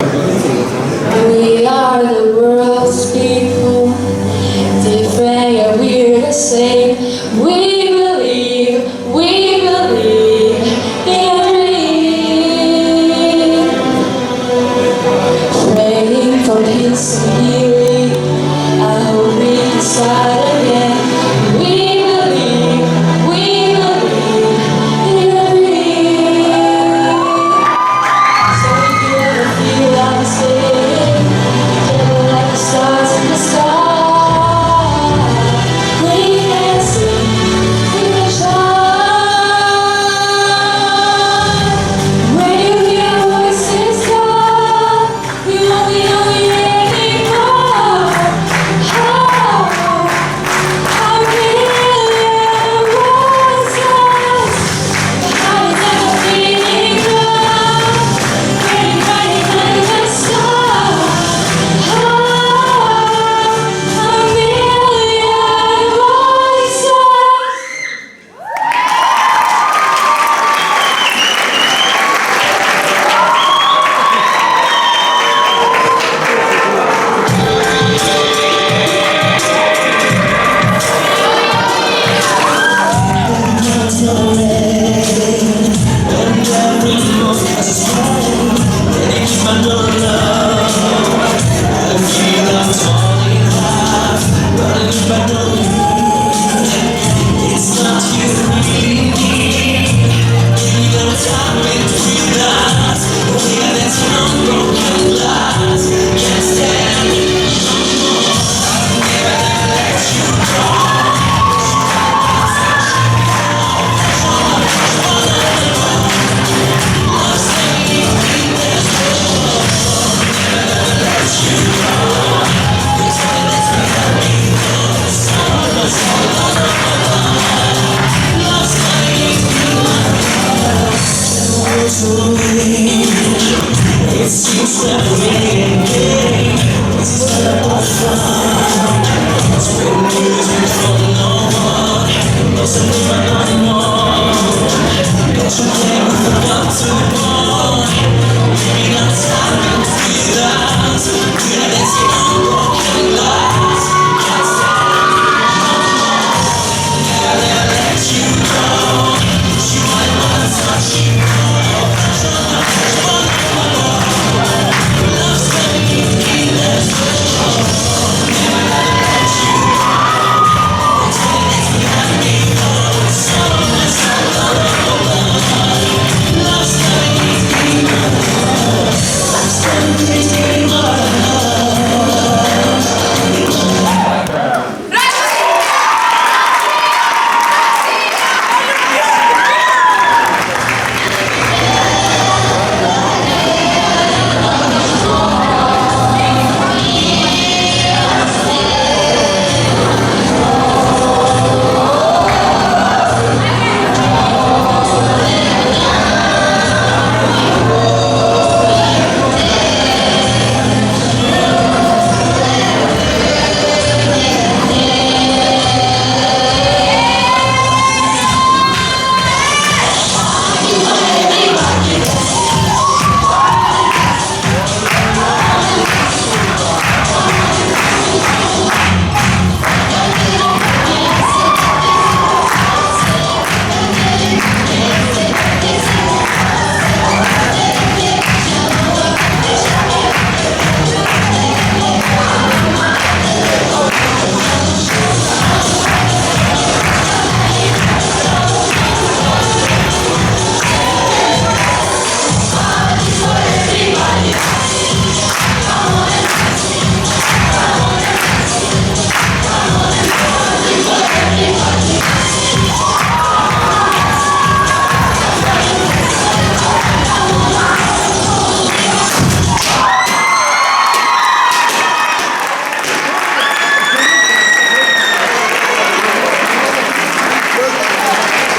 We are the world's people, different yet we're the same. We believe in a dream. Praying for peace and healing, I hope we can start again. We believe in a dream. So if you ever feel like staying, like the stars in the sky, we can sing, we can shine. When you hear voices call, you won't be lonely anymore. Oh, a million voices, the heart is ever beating loud. Anybody can stop. Oh, a million voices.